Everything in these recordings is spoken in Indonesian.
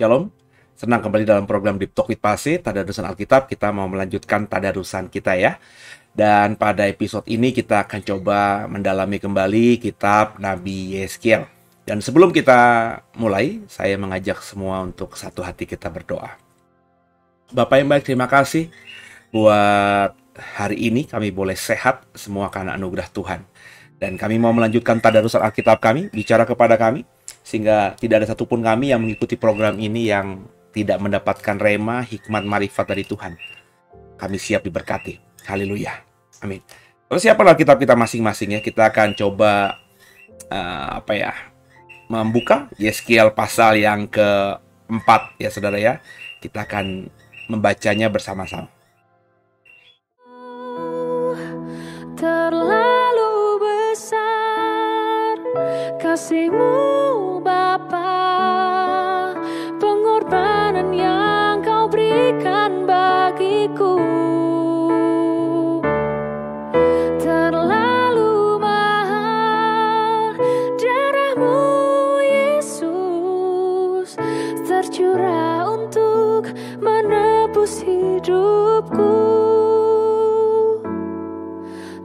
Shalom, senang kembali dalam program Deep Talk with Pase, Tadarusan Alkitab. Kita mau melanjutkan tadarusan kita ya. Dan pada episode ini kita akan coba mendalami kembali kitab Nabi Yeskiel. Dan sebelum kita mulai, saya mengajak semua untuk satu hati kita berdoa. Bapak yang baik, terima kasih buat hari ini kami boleh sehat semua karena anugerah Tuhan. Dan kami mau melanjutkan tadarusan Alkitab kami, bicara kepada kami, sehingga tidak ada satupun kami yang mengikuti program ini yang tidak mendapatkan rema, hikmat, marifat dari Tuhan. Kami siap diberkati. Haleluya. Amin. Persiapan Alkitab kita masing-masing ya. Kita akan coba membuka Yeskiel pasal yang keempat ya saudara ya. Kita akan membacanya bersama-sama. Terlalu besar kasih-Mu Bapa, pengorbanan yang Kau berikan bagiku. Terlalu mahal darah-Mu Yesus, tercurah untuk menebus hidupku.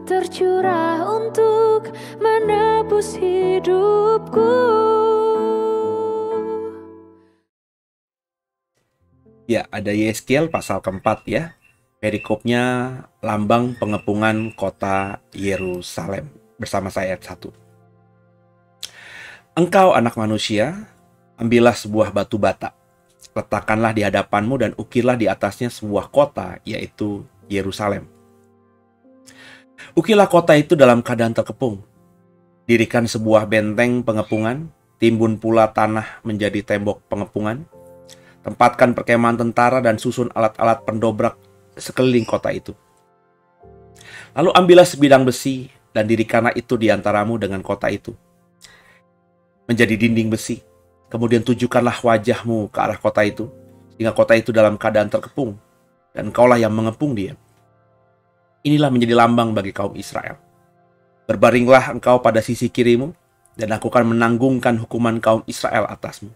Tercurah untuk menebus hidupku. Ya, ada Yeskiel pasal keempat ya. Perikopnya lambang pengepungan kota Yerusalem. Bersama saya ayat 1. Engkau anak manusia, ambillah sebuah batu bata. Letakkanlah di hadapanmu dan ukirlah di atasnya sebuah kota, yaitu Yerusalem. Ukirlah kota itu dalam keadaan terkepung. Dirikan sebuah benteng pengepungan, timbun pula tanah menjadi tembok pengepungan. Tempatkan perkemahan tentara dan susun alat-alat pendobrak sekeliling kota itu. Lalu ambillah sebidang besi dan dirikanlah itu di antaramu dengan kota itu menjadi dinding besi. Kemudian tujukanlah wajahmu ke arah kota itu, sehingga kota itu dalam keadaan terkepung, dan engkaulah yang mengepung dia. Inilah menjadi lambang bagi kaum Israel. Berbaringlah engkau pada sisi kirimu, dan aku akan menanggungkan hukuman kaum Israel atasmu.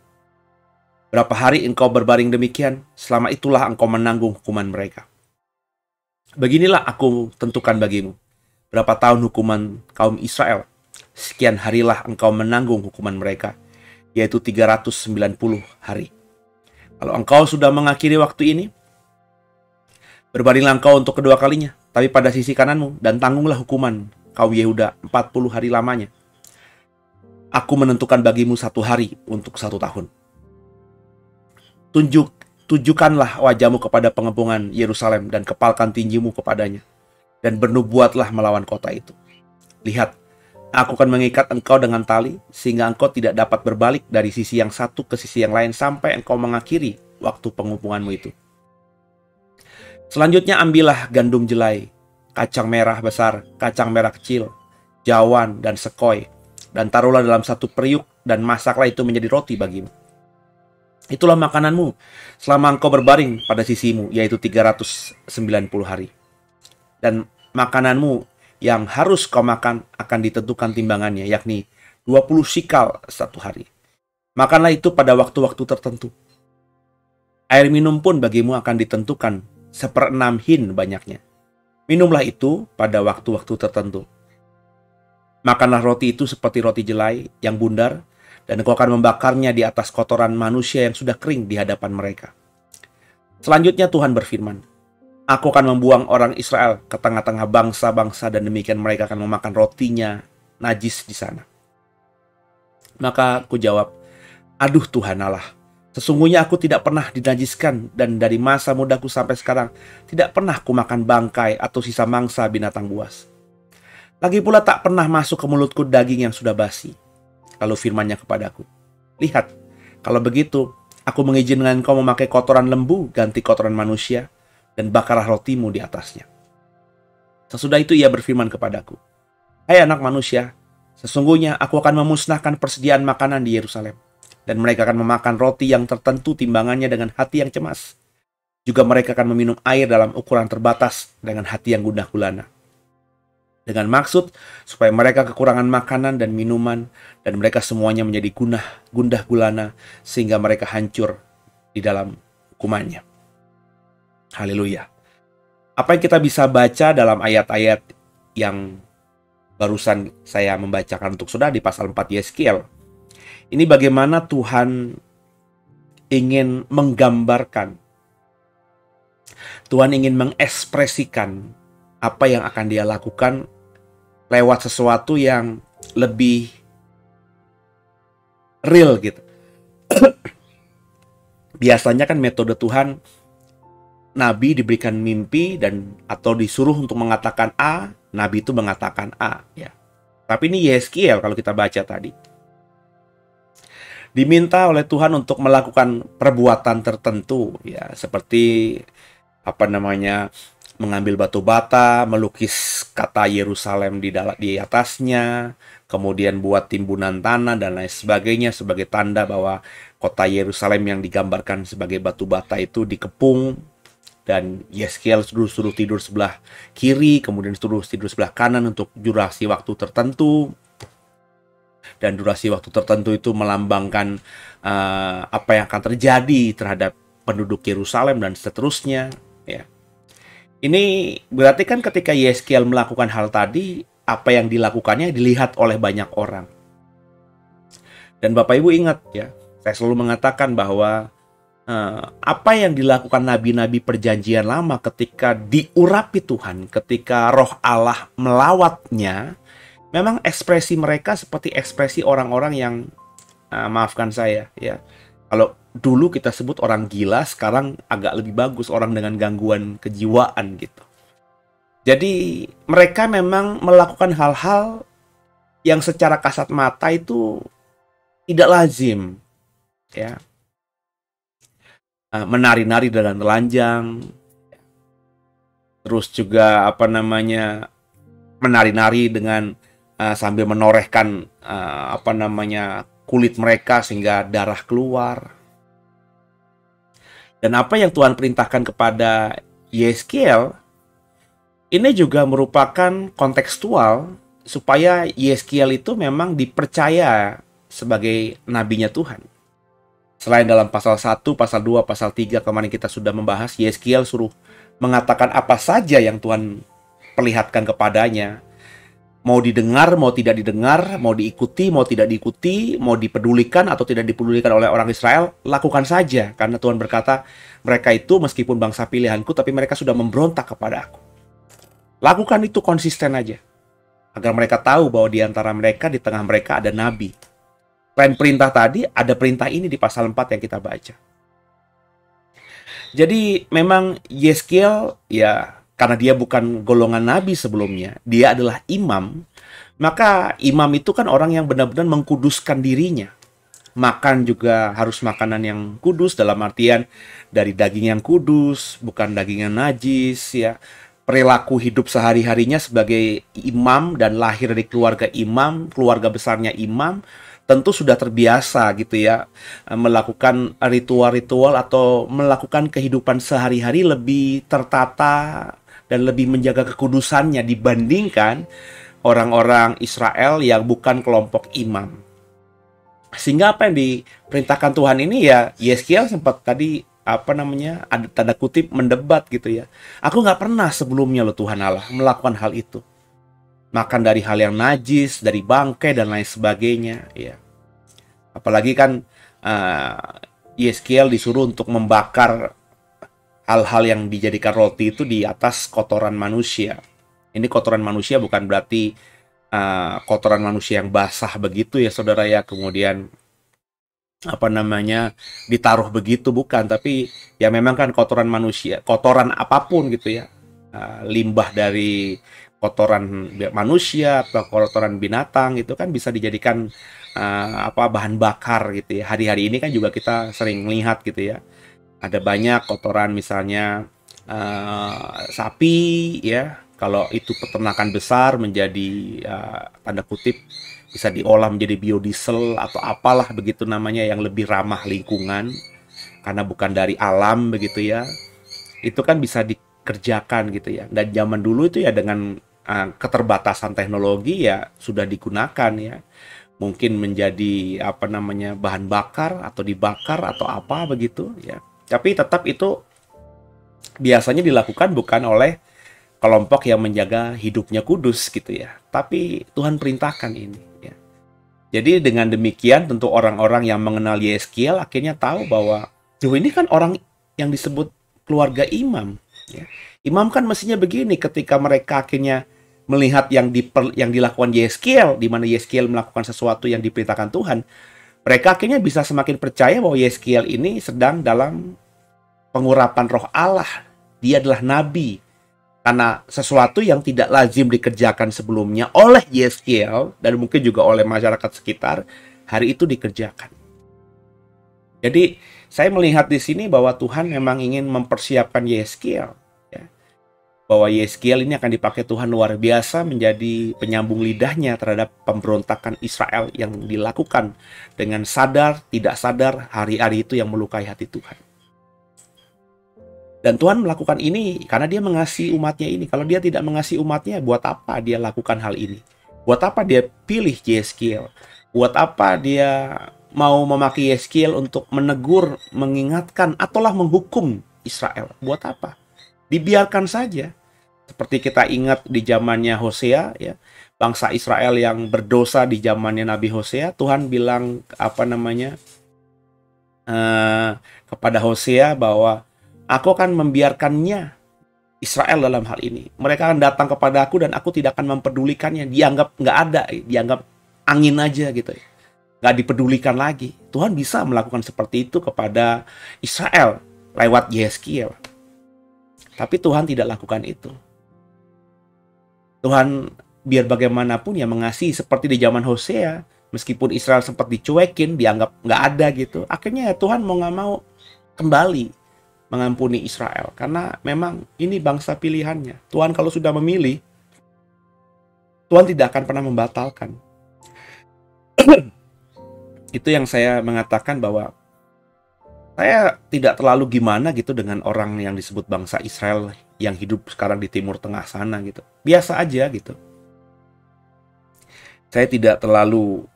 Berapa hari engkau berbaring demikian, selama itulah engkau menanggung hukuman mereka. Beginilah aku tentukan bagimu, berapa tahun hukuman kaum Israel, sekian harilah engkau menanggung hukuman mereka, yaitu 390 hari. Kalau engkau sudah mengakhiri waktu ini, berbaringlah engkau untuk kedua kalinya, tapi pada sisi kananmu, dan tanggunglah hukuman kaum Yehuda 40 hari lamanya. Aku menentukan bagimu 1 hari untuk 1 tahun. Tujukanlah wajahmu kepada pengepungan Yerusalem dan kepalkan tinjumu kepadanya, dan bernubuatlah melawan kota itu. Lihat, aku akan mengikat engkau dengan tali, sehingga engkau tidak dapat berbalik dari sisi yang satu ke sisi yang lain sampai engkau mengakhiri waktu pengepunganmu itu. Selanjutnya ambillah gandum jelai, kacang merah besar, kacang merah kecil, jawan, dan sekoi, dan taruhlah dalam satu periuk, dan masaklah itu menjadi roti bagimu. Itulah makananmu selama engkau berbaring pada sisimu, yaitu 390 hari. Dan makananmu yang harus kau makan akan ditentukan timbangannya, yakni 20 sikal 1 hari. Makanlah itu pada waktu-waktu tertentu. Air minum pun bagimu akan ditentukan 1/6 hin banyaknya. Minumlah itu pada waktu-waktu tertentu. Makanlah roti itu seperti roti jelai yang bundar, dan engkau akan membakarnya di atas kotoran manusia yang sudah kering di hadapan mereka. Selanjutnya Tuhan berfirman, aku akan membuang orang Israel ke tengah-tengah bangsa-bangsa, dan demikian mereka akan memakan rotinya najis di sana. Maka aku jawab, aduh Tuhan Allah, sesungguhnya aku tidak pernah dinajiskan, dan dari masa mudaku sampai sekarang tidak pernah kumakan bangkai atau sisa mangsa binatang buas. Lagi pula tak pernah masuk ke mulutku daging yang sudah basi. Lalu firman-Nya kepadaku, lihat, kalau begitu aku mengizinkan kau memakai kotoran lembu ganti kotoran manusia, dan bakarlah rotimu di atasnya. Sesudah itu ia berfirman kepadaku, hai anak manusia, sesungguhnya aku akan memusnahkan persediaan makanan di Yerusalem, dan mereka akan memakan roti yang tertentu timbangannya dengan hati yang cemas. Juga mereka akan meminum air dalam ukuran terbatas dengan hati yang gundah gulana. dengan maksud supaya mereka kekurangan makanan dan minuman, dan mereka semuanya menjadi gundah gulana, sehingga mereka hancur di dalam hukumannya. Haleluya. Apa yang kita bisa baca dalam ayat-ayat yang barusan saya membacakan untuk saudara di pasal 4 Yeskiel? Ini bagaimana Tuhan ingin menggambarkan, Tuhan ingin mengekspresikan apa yang akan Dia lakukan lewat sesuatu yang lebih real gitu. Biasanya kan metode Tuhan, nabi diberikan mimpi dan atau disuruh untuk mengatakan A, nabi itu mengatakan A ya. Tapi ini Yeskiel kalau kita baca tadi, diminta oleh Tuhan untuk melakukan perbuatan tertentu ya, seperti mengambil batu bata, melukis kata Yerusalem di atasnya, kemudian buat timbunan tanah dan lain sebagainya sebagai tanda bahwa kota Yerusalem yang digambarkan sebagai batu bata itu dikepung. Dan Yeskiel suruh tidur sebelah kiri, kemudian suruh tidur sebelah kanan untuk durasi waktu tertentu. Dan durasi waktu tertentu itu melambangkan apa yang akan terjadi terhadap penduduk Yerusalem dan seterusnya ya. Ini berarti kan ketika Yeskiel melakukan hal tadi, apa yang dilakukannya dilihat oleh banyak orang. Dan Bapak Ibu ingat ya, saya selalu mengatakan bahwa apa yang dilakukan nabi-nabi perjanjian lama ketika diurapi Tuhan, ketika roh Allah melawatnya, memang ekspresi mereka seperti ekspresi orang-orang yang, maafkan saya ya, kalau dulu kita sebut orang gila, sekarang agak lebih bagus orang dengan gangguan kejiwaan gitu. Jadi mereka memang melakukan hal-hal yang secara kasat mata itu tidak lazim ya. Menari-nari dengan telanjang, terus juga menari-nari dengan sambil menorehkan kulit mereka sehingga darah keluar. Dan apa yang Tuhan perintahkan kepada Yeskiel ini juga merupakan kontekstual supaya Yeskiel itu memang dipercaya sebagai nabinya Tuhan. Selain dalam pasal 1, pasal 2, pasal 3 kemarin kita sudah membahas, Yeskiel suruh mengatakan apa saja yang Tuhan perlihatkan kepadanya. Mau didengar, mau tidak didengar, mau diikuti, mau tidak diikuti, mau dipedulikan atau tidak dipedulikan oleh orang Israel, lakukan saja. Karena Tuhan berkata, mereka itu meskipun bangsa pilihanku, tapi mereka sudah memberontak kepada aku. Lakukan itu konsisten aja. Agar mereka tahu bahwa di antara mereka, di tengah mereka ada nabi. Selain perintah tadi, ada perintah ini di pasal 4 yang kita baca. Jadi memang Yeskiel ya, karena dia bukan golongan nabi sebelumnya, dia adalah imam. Maka imam itu kan orang yang benar-benar mengkuduskan dirinya. Makan juga harus makanan yang kudus, dalam artian dari daging yang kudus, bukan daging yang najis ya. Perilaku hidup sehari-harinya sebagai imam dan lahir dari keluarga imam, keluarga besarnya imam, tentu sudah terbiasa gitu ya, melakukan ritual-ritual atau melakukan kehidupan sehari-hari lebih tertata dan lebih menjaga kekudusannya dibandingkan orang-orang Israel yang bukan kelompok imam. Sehingga apa yang diperintahkan Tuhan ini ya, Yeskiel sempat tadi ada tanda kutip mendebat gitu ya. Aku nggak pernah sebelumnya loh Tuhan Allah melakukan hal itu. Makan dari hal yang najis, dari bangkai dan lain sebagainya ya. Apalagi kan Yeskiel disuruh untuk membakar hal-hal yang dijadikan roti itu di atas kotoran manusia. Ini kotoran manusia bukan berarti kotoran manusia yang basah begitu ya saudara ya, kemudian ditaruh begitu, bukan, tapi ya memang kan kotoran manusia, kotoran apapun gitu ya, limbah dari kotoran manusia atau kotoran binatang itu kan bisa dijadikan bahan bakar gitu ya. Hari-hari ini kan juga kita sering melihat gitu ya, ada banyak kotoran misalnya sapi ya, kalau itu peternakan besar menjadi tanda kutip bisa diolah menjadi biodiesel atau apalah begitu namanya yang lebih ramah lingkungan karena bukan dari alam begitu ya. Itu kan bisa dikerjakan gitu ya. Dan zaman dulu itu ya dengan keterbatasan teknologi ya sudah digunakan ya. mungkin menjadi bahan bakar atau dibakar atau apa begitu ya. Tapi tetap itu biasanya dilakukan bukan oleh kelompok yang menjaga hidupnya kudus gitu ya. Tapi Tuhan perintahkan ini ya. Jadi dengan demikian tentu orang-orang yang mengenal Yeskiel akhirnya tahu bahwa ini kan orang yang disebut keluarga imam ya. Imam kan mestinya begini ketika mereka akhirnya melihat yang dilakukan Yeskiel, di mana Yeskiel melakukan sesuatu yang diperintahkan Tuhan, mereka akhirnya bisa semakin percaya bahwa Yeskiel ini sedang dalam pengurapan roh Allah. Dia adalah nabi. Karena sesuatu yang tidak lazim dikerjakan sebelumnya oleh Yeskiel dan mungkin juga oleh masyarakat sekitar, hari itu dikerjakan. Jadi saya melihat di sini bahwa Tuhan memang ingin mempersiapkan Yeskiel. Bahwa Yeskiel ini akan dipakai Tuhan luar biasa menjadi penyambung lidahnya terhadap pemberontakan Israel yang dilakukan dengan sadar, tidak sadar, hari-hari itu yang melukai hati Tuhan. Dan Tuhan melakukan ini karena dia mengasihi umatnya ini. Kalau dia tidak mengasihi umatnya, buat apa dia lakukan hal ini? Buat apa dia pilih Yeskiel? Buat apa dia mau memakai Yeskiel untuk menegur, mengingatkan, ataulah menghukum Israel? Buat apa? Dibiarkan saja. Seperti kita ingat di zamannya Hosea ya, bangsa Israel yang berdosa di zamannya Nabi Hosea, Tuhan bilang kepada Hosea bahwa aku akan membiarkannya Israel dalam hal ini. Mereka akan datang kepada aku dan aku tidak akan mempedulikannya. Dianggap nggak ada, dianggap angin aja gitu ya. Nggak dipedulikan lagi. Tuhan bisa melakukan seperti itu kepada Israel lewat Yeskiel. Tapi Tuhan tidak lakukan itu. Tuhan biar bagaimanapun ya mengasihi seperti di zaman Hosea. Meskipun Israel sempat dicuekin, dianggap nggak ada gitu. Akhirnya ya Tuhan mau nggak mau kembali mengampuni Israel. Karena memang ini bangsa pilihannya. Tuhan kalau sudah memilih, Tuhan tidak akan pernah membatalkan. Itu yang saya mengatakan bahwa saya tidak terlalu gimana gitu dengan orang yang disebut bangsa Israel yang hidup sekarang di Timur Tengah sana gitu. Biasa aja gitu. Saya tidak terlalu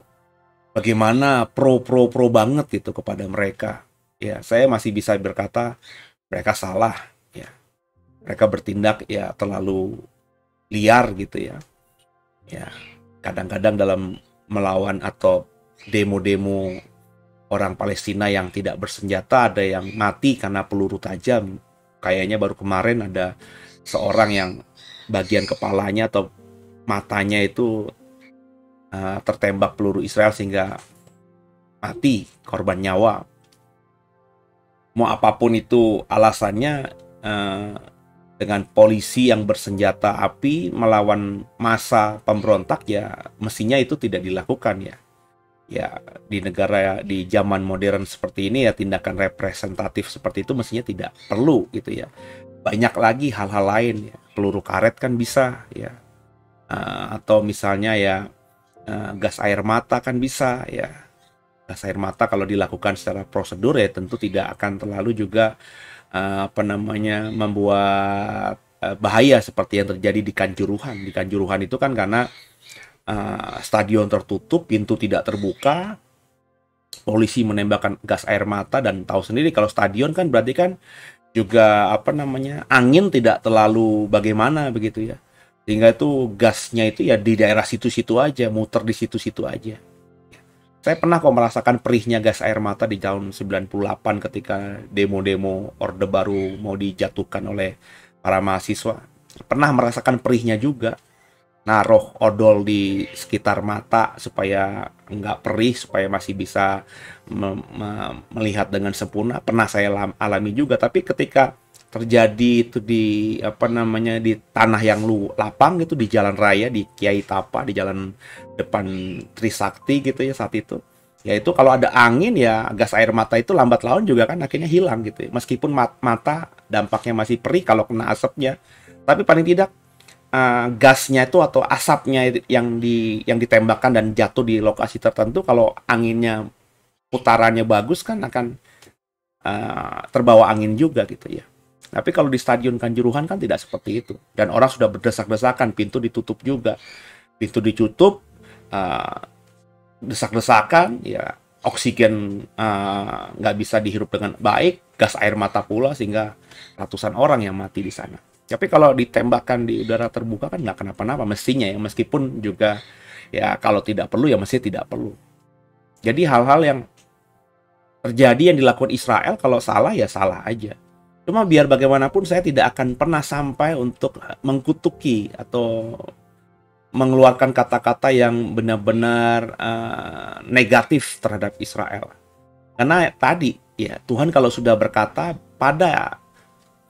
bagaimana pro banget gitu kepada mereka. Ya, saya masih bisa berkata mereka salah ya. Mereka bertindak ya terlalu liar gitu ya. Ya, kadang-kadang dalam melawan atau demo-demo orang Palestina yang tidak bersenjata, ada yang mati karena peluru tajam. Kayaknya baru kemarin ada seorang yang bagian kepalanya atau matanya itu tertembak peluru Israel sehingga mati, korban nyawa. Mau apapun itu alasannya, dengan polisi yang bersenjata api melawan massa pemberontak ya mestinya itu tidak dilakukan ya. Ya di negara di zaman modern seperti ini ya tindakan representatif seperti itu mestinya tidak perlu gitu ya. Banyak lagi hal-hal lain ya. Peluru karet kan bisa ya, atau misalnya ya gas air mata kan bisa ya. Gas air mata kalau dilakukan secara prosedur ya tentu tidak akan terlalu juga membuat bahaya seperti yang terjadi di Kanjuruhan. Di Kanjuruhan itu kan karena stadion tertutup, pintu tidak terbuka, polisi menembakkan gas air mata, dan tahu sendiri kalau stadion kan berarti kan juga angin tidak terlalu bagaimana begitu ya, sehingga itu gasnya itu ya di daerah situ-situ aja, muter di situ-situ aja. Saya pernah kok merasakan perihnya gas air mata di tahun 98 ketika demo-demo Orde Baru mau dijatuhkan oleh para mahasiswa. Pernah merasakan perihnya juga. Naruh odol di sekitar mata supaya nggak perih, supaya masih bisa melihat dengan sempurna. Pernah saya alami juga, tapi ketika terjadi itu di di tanah yang lapang gitu, di jalan raya di Kiai Tapa, di jalan depan Trisakti gitu ya saat itu. Ya itu kalau ada angin ya gas air mata itu lambat laun juga kan akhirnya hilang gitu ya. Meskipun mata dampaknya masih perih kalau kena asapnya, tapi paling tidak gasnya itu atau asapnya yang ditembakkan dan jatuh di lokasi tertentu, kalau anginnya putarannya bagus kan akan terbawa angin juga gitu ya. Tapi kalau di Stadion Kanjuruhan kan tidak seperti itu, dan orang sudah berdesak-desakan, pintu ditutup juga, pintu ditutup, desak-desakan, ya oksigen nggak bisa dihirup dengan baik, gas air mata pula, sehingga ratusan orang yang mati di sana. Tapi kalau ditembakkan di udara terbuka kan nggak kenapa-napa mestinya ya, meskipun juga ya kalau tidak perlu ya mesti tidak perlu. Jadi hal-hal yang terjadi yang dilakukan Israel kalau salah ya salah aja. Cuma biar bagaimanapun saya tidak akan pernah sampai untuk mengkutuki atau mengeluarkan kata-kata yang benar-benar negatif terhadap Israel. Karena tadi ya Tuhan kalau sudah berkata pada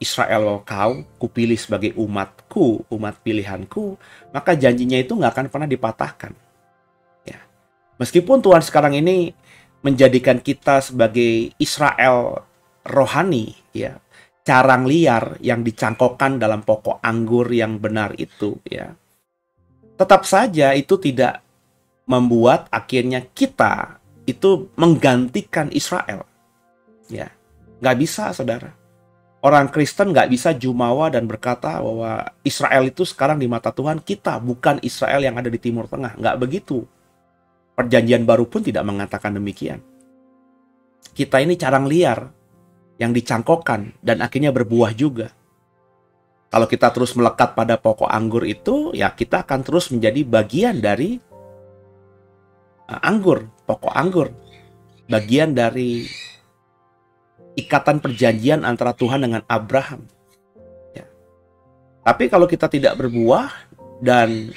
Israel kau kupilih sebagai umatku, umat pilihanku, maka janjinya itu nggak akan pernah dipatahkan. Ya. Meskipun Tuhan sekarang ini menjadikan kita sebagai Israel rohani, ya, carang liar yang dicangkokkan dalam pokok anggur yang benar itu, ya. Tetap saja itu tidak membuat akhirnya kita itu menggantikan Israel. Ya, nggak bisa, saudara. Orang Kristen nggak bisa jumawa dan berkata bahwa Israel itu sekarang di mata Tuhan kita, bukan Israel yang ada di Timur Tengah. Nggak begitu. Perjanjian baru pun tidak mengatakan demikian. Kita ini carang liar yang dicangkokkan dan akhirnya berbuah juga. Kalau kita terus melekat pada pokok anggur itu, ya kita akan terus menjadi bagian dari anggur, pokok anggur. Bagian dari ikatan perjanjian antara Tuhan dengan Abraham. Ya. Tapi kalau kita tidak berbuah dan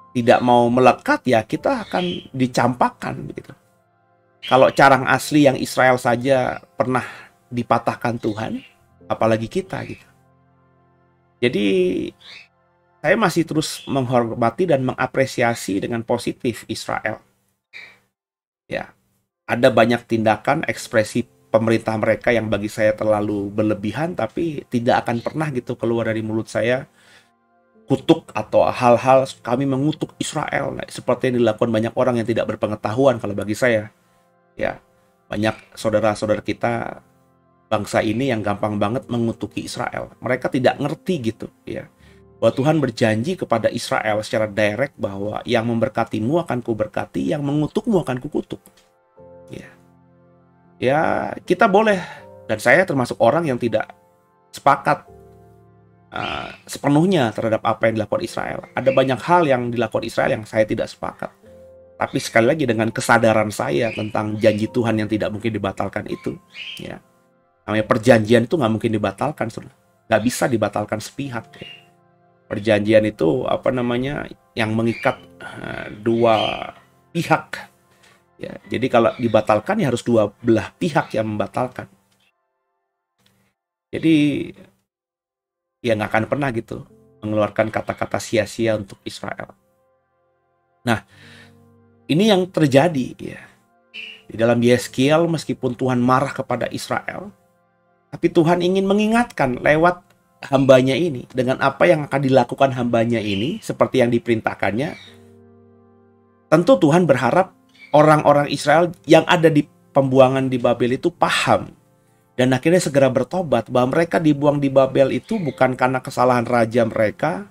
tidak mau melekat, ya kita akan dicampakkan begitu. Kalau carang asli yang Israel saja pernah dipatahkan Tuhan, apalagi kita gitu. Jadi saya masih terus menghormati dan mengapresiasi dengan positif Israel. Ya, ada banyak tindakan ekspresi pemerintah mereka yang bagi saya terlalu berlebihan, tapi tidak akan pernah gitu keluar dari mulut saya kutuk atau hal-hal kami mengutuk Israel, nah, seperti yang dilakukan banyak orang yang tidak berpengetahuan. Kalau bagi saya, ya banyak saudara-saudara kita bangsa ini yang gampang banget mengutuki Israel. Mereka tidak ngerti gitu, ya, bahwa Tuhan berjanji kepada Israel secara direct bahwa yang memberkatimu akan kuberkati, yang mengutukmu akan kukutuk. Ya kita boleh, dan saya termasuk orang yang tidak sepakat sepenuhnya terhadap apa yang dilakukan Israel. Ada banyak hal yang dilakukan Israel yang saya tidak sepakat. Tapi sekali lagi dengan kesadaran saya tentang janji Tuhan yang tidak mungkin dibatalkan itu, ya, namanya perjanjian itu nggak mungkin dibatalkan, nggak bisa dibatalkan sepihak. Ya. Perjanjian itu yang mengikat dua pihak. Ya, jadi kalau dibatalkan ya harus dua belah pihak yang membatalkan. Jadi ya nggak akan pernah gitu mengeluarkan kata-kata sia-sia untuk Israel. Nah, ini yang terjadi ya. Di dalam Yeskiel, meskipun Tuhan marah kepada Israel, tapi Tuhan ingin mengingatkan lewat hambanya ini, dengan apa yang akan dilakukan hambanya ini, seperti yang diperintahkannya. Tentu Tuhan berharap orang-orang Israel yang ada di pembuangan di Babel itu paham dan akhirnya segera bertobat bahwa mereka dibuang di Babel itu bukan karena kesalahan raja mereka,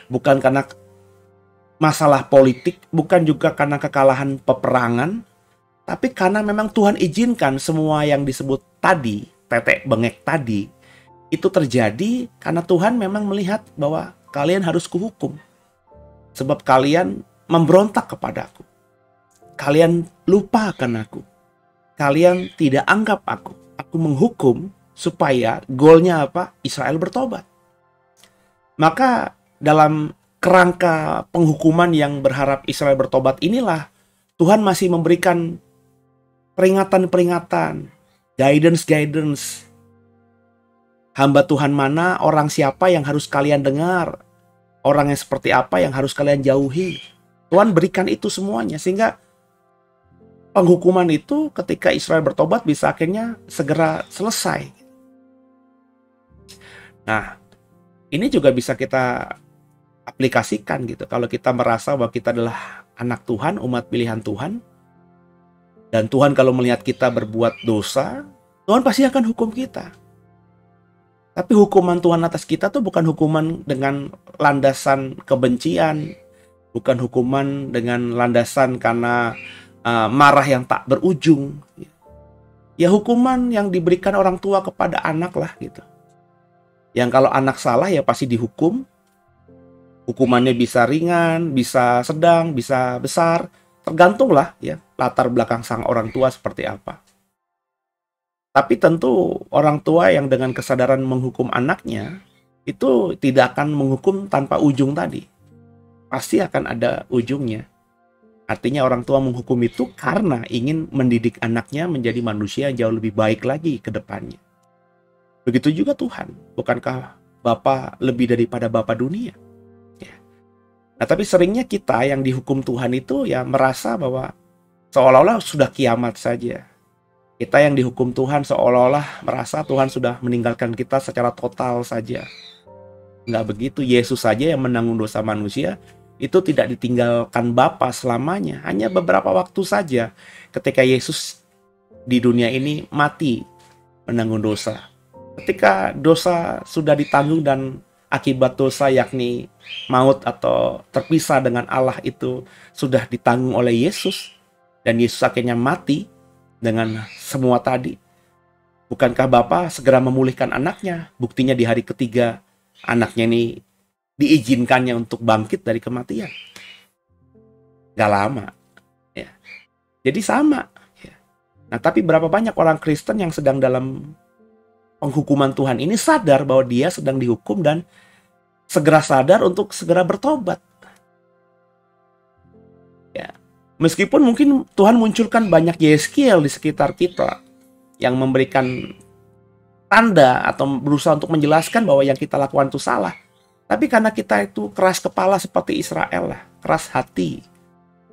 bukan karena masalah politik, bukan juga karena kekalahan peperangan, tapi karena memang Tuhan izinkan semua yang disebut tadi, tetek bengek tadi, itu terjadi karena Tuhan memang melihat bahwa kalian harus kuhukum. Sebab kalian memberontak kepadaku. Kalian lupa akan aku. Kalian tidak anggap aku. Aku menghukum supaya goalnya apa? Israel bertobat. Maka dalam kerangka penghukuman yang berharap Israel bertobat inilah Tuhan masih memberikan peringatan-peringatan, guidance. Hamba Tuhan mana, orang siapa yang harus kalian dengar, orang yang seperti apa yang harus kalian jauhi. Tuhan berikan itu semuanya sehingga penghukuman itu ketika Israel bertobat bisa akhirnya segera selesai. Nah, ini juga bisa kita aplikasikan gitu. Kalau kita merasa bahwa kita adalah anak Tuhan, umat pilihan Tuhan, dan Tuhan kalau melihat kita berbuat dosa, Tuhan pasti akan hukum kita. Tapi hukuman Tuhan atas kita tuh bukan hukuman dengan landasan kebencian, bukan hukuman dengan landasan karena marah yang tak berujung. Ya hukuman yang diberikan orang tua kepada anak lah gitu. Yang kalau anak salah ya pasti dihukum. Hukumannya bisa ringan, bisa sedang, bisa besar. Tergantunglah ya latar belakang sang orang tua seperti apa. Tapi tentu orang tua yang dengan kesadaran menghukum anaknya itu tidak akan menghukum tanpa ujung tadi. Pasti akan ada ujungnya. Artinya orang tua menghukum itu karena ingin mendidik anaknya menjadi manusia yang jauh lebih baik lagi ke depannya. Begitu juga Tuhan. Bukankah Bapa lebih daripada Bapa dunia? Ya. Nah, tapi seringnya kita yang dihukum Tuhan itu ya merasa bahwa seolah-olah sudah kiamat saja. Kita yang dihukum Tuhan seolah-olah merasa Tuhan sudah meninggalkan kita secara total saja. Nggak begitu. Yesus saja yang menanggung dosa manusia itu tidak ditinggalkan Bapa selamanya. Hanya beberapa waktu saja ketika Yesus di dunia ini mati menanggung dosa. Ketika dosa sudah ditanggung dan akibat dosa yakni maut atau terpisah dengan Allah itu sudah ditanggung oleh Yesus. Dan Yesus akhirnya mati dengan semua tadi. Bukankah Bapa segera memulihkan anaknya? Buktinya di hari ketiga anaknya ini diizinkannya untuk bangkit dari kematian. Gak lama. Ya. Jadi sama. Ya. Nah, tapi berapa banyak orang Kristen yang sedang dalam penghukuman Tuhan ini sadar bahwa dia sedang dihukum dan segera sadar untuk segera bertobat. Ya. Meskipun mungkin Tuhan munculkan banyak Yeskiel di sekitar kita yang memberikan tanda atau berusaha untuk menjelaskan bahwa yang kita lakukan itu salah. Tapi karena kita itu keras kepala seperti Israel lah, keras hati.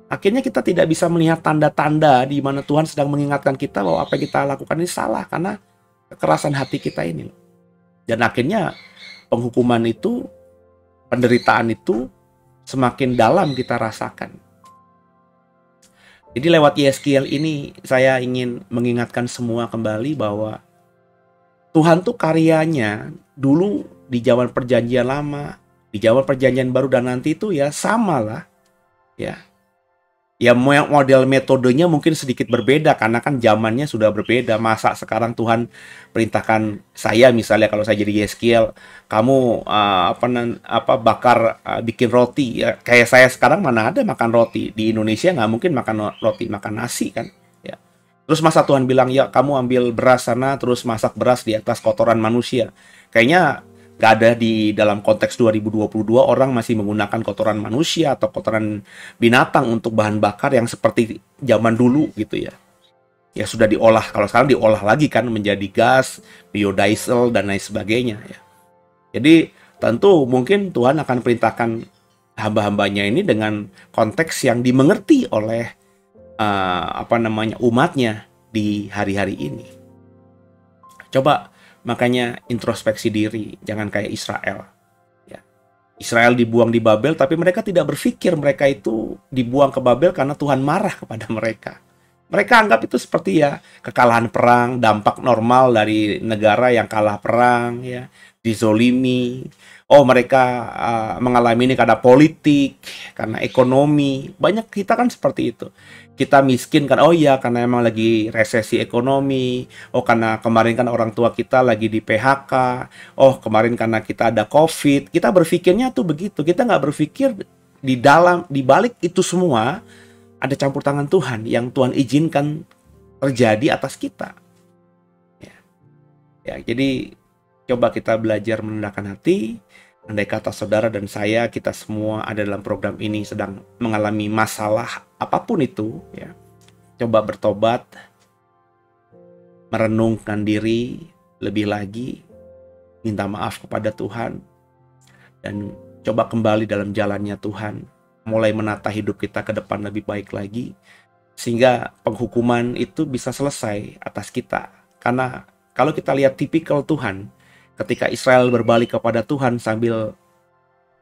Akhirnya kita tidak bisa melihat tanda-tanda di mana Tuhan sedang mengingatkan kita bahwa apa yang kita lakukan ini salah karena kekerasan hati kita ini. Dan akhirnya penghukuman itu, penderitaan itu semakin dalam kita rasakan. Jadi lewat Yeskiel ini saya ingin mengingatkan semua kembali bahwa Tuhan tuh karyanya dulu di zaman perjanjian lama, di zaman perjanjian baru dan nanti itu ya sama lah. Ya. Ya model metodenya mungkin sedikit berbeda karena kan zamannya sudah berbeda. Masa sekarang Tuhan perintahkan saya misalnya kalau saya jadi Yeskiel, kamu bakar bikin roti. Ya, kayak saya sekarang mana ada makan roti. Di Indonesia nggak mungkin makan roti, makan nasi kan. Ya. Terus masa Tuhan bilang ya kamu ambil beras sana terus masak beras di atas kotoran manusia. Kayaknya nggak ada di dalam konteks 2022 orang masih menggunakan kotoran manusia atau kotoran binatang untuk bahan bakar yang seperti zaman dulu gitu ya. Ya sudah diolah, kalau sekarang diolah lagi kan menjadi gas, biodiesel dan lain sebagainya ya. Jadi tentu mungkin Tuhan akan perintahkan hamba-hambanya ini dengan konteks yang dimengerti oleh umatnya di hari-hari ini. Coba makanya introspeksi diri, jangan kayak Israel. Ya. Israel dibuang di Babel, tapi mereka tidak berpikir mereka itu dibuang ke Babel karena Tuhan marah kepada mereka. Mereka anggap itu seperti ya kekalahan perang, dampak normal dari negara yang kalah perang, ya dizolimi. Oh mereka mengalami ini karena politik, karena ekonomi. Banyak kita kan seperti itu. Kita miskin kan, oh iya karena emang lagi resesi ekonomi. Oh karena kemarin kan orang tua kita lagi di PHK. Oh kemarin karena kita ada COVID. Kita berpikirnya tuh begitu. Kita nggak berpikir di balik itu semua ada campur tangan Tuhan yang Tuhan izinkan terjadi atas kita. Ya, jadi coba kita belajar menundukkan hati. Andai kata saudara dan saya, kita semua ada dalam program ini sedang mengalami masalah apapun itu, ya, coba bertobat, merenungkan diri lebih lagi, minta maaf kepada Tuhan, dan coba kembali dalam jalannya Tuhan, mulai menata hidup kita ke depan lebih baik lagi, sehingga penghukuman itu bisa selesai atas kita. Karena kalau kita lihat tipikal Tuhan, ketika Israel berbalik kepada Tuhan sambil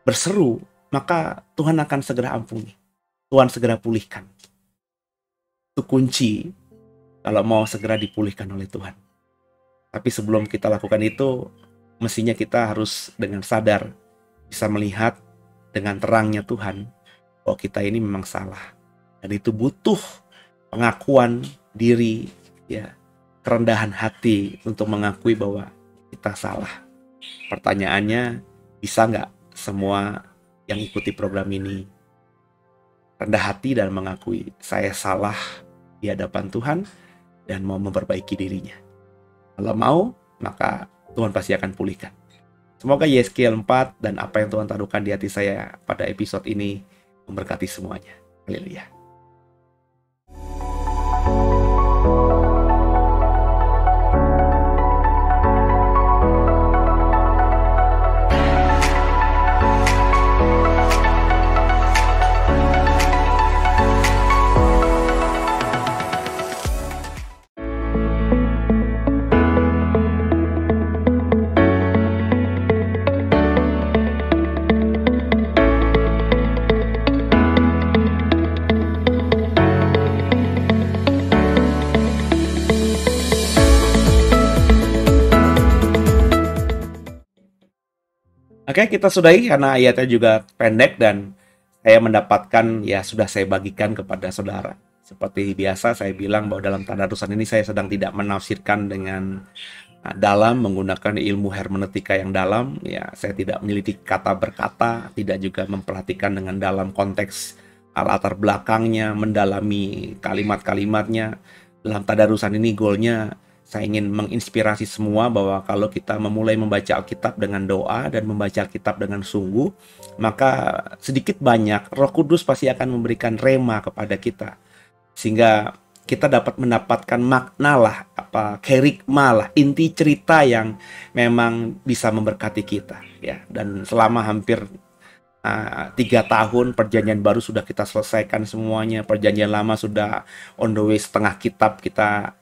berseru, maka Tuhan akan segera ampuni. Tuhan segera pulihkan. Itu kunci kalau mau segera dipulihkan oleh Tuhan. Tapi sebelum kita lakukan itu, mestinya kita harus dengan sadar bisa melihat dengan terangnya Tuhan bahwa kita ini memang salah. Dan itu butuh pengakuan diri, ya, kerendahan hati untuk mengakui bahwa kita salah. Pertanyaannya, bisa nggak semua yang ikuti program ini rendah hati dan mengakui saya salah di hadapan Tuhan dan mau memperbaiki dirinya? Kalau mau, maka Tuhan pasti akan pulihkan. Semoga Yeskiel 4 dan apa yang Tuhan taruhkan di hati saya pada episode ini memberkati semuanya. Haleluya. Oke, kita sudahi karena ayatnya juga pendek dan saya mendapatkan, ya sudah saya bagikan kepada saudara. Seperti biasa saya bilang bahwa dalam tadarrusan ini saya sedang tidak menafsirkan dengan dalam, menggunakan ilmu hermeneutika yang dalam. Ya, saya tidak meneliti kata berkata, tidak juga memperhatikan dengan dalam konteks latar belakangnya, mendalami kalimat-kalimatnya. Dalam tadarrusan ini goalnya saya ingin menginspirasi semua bahwa kalau kita memulai membaca Alkitab dengan doa dan membaca Alkitab dengan sungguh, maka sedikit banyak Roh Kudus pasti akan memberikan rema kepada kita. Sehingga kita dapat mendapatkan makna lah, kerigma lah, inti cerita yang memang bisa memberkati kita. Ya. Dan selama hampir 3 tahun perjanjian baru sudah kita selesaikan semuanya. Perjanjian lama sudah on the way, setengah kitab kita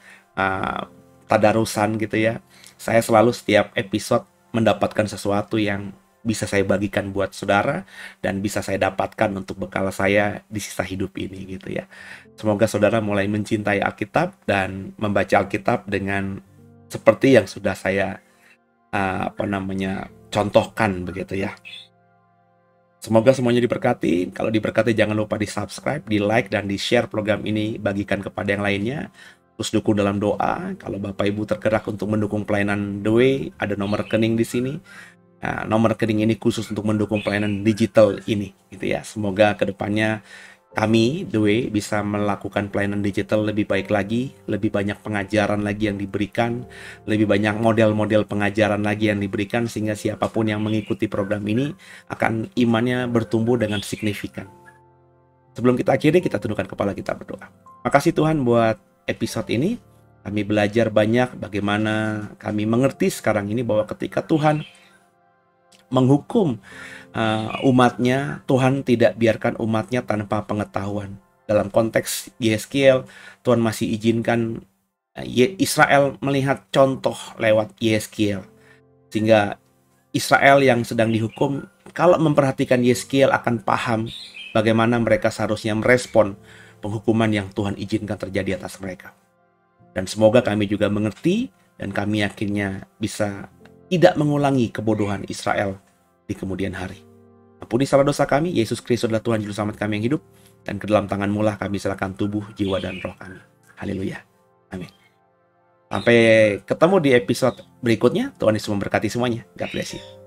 tadarusan gitu ya. Saya selalu setiap episode mendapatkan sesuatu yang bisa saya bagikan buat saudara dan bisa saya dapatkan untuk bekal saya di sisa hidup ini gitu ya. Semoga saudara mulai mencintai Alkitab dan membaca Alkitab dengan seperti yang sudah saya contohkan begitu ya. Semoga semuanya diberkati. Kalau diberkati jangan lupa di subscribe, di like dan di share program ini, bagikan kepada yang lainnya. Terus dukung dalam doa. Kalau Bapak Ibu tergerak untuk mendukung pelayanan The Way, ada nomor rekening di sini. Nah, nomor rekening ini khusus untuk mendukung pelayanan digital ini, gitu ya. Semoga kedepannya kami The Way bisa melakukan pelayanan digital lebih baik lagi, lebih banyak pengajaran lagi yang diberikan, lebih banyak model-model pengajaran lagi yang diberikan, sehingga siapapun yang mengikuti program ini akan imannya bertumbuh dengan signifikan. Sebelum kita akhiri, kita tundukkan kepala kita berdoa. Makasih Tuhan buat episode ini. Kami belajar banyak bagaimana kami mengerti sekarang ini bahwa ketika Tuhan menghukum umatnya, Tuhan tidak biarkan umatnya tanpa pengetahuan. Dalam konteks Yeskiel, Tuhan masih izinkan Israel melihat contoh lewat Yeskiel. Sehingga Israel yang sedang dihukum, kalau memperhatikan Yeskiel akan paham bagaimana mereka seharusnya merespon penghukuman yang Tuhan izinkan terjadi atas mereka. Dan semoga kami juga mengerti dan kami akhirnya bisa tidak mengulangi kebodohan Israel di kemudian hari. Ampuni salah dosa kami, Yesus Kristus adalah Tuhan Juru Selamat kami yang hidup, dan ke dalam tangan-Mu lah kami serahkan tubuh, jiwa, dan roh kami. Haleluya. Amin. Sampai ketemu di episode berikutnya. Tuhan Yesus memberkati semuanya. God bless you.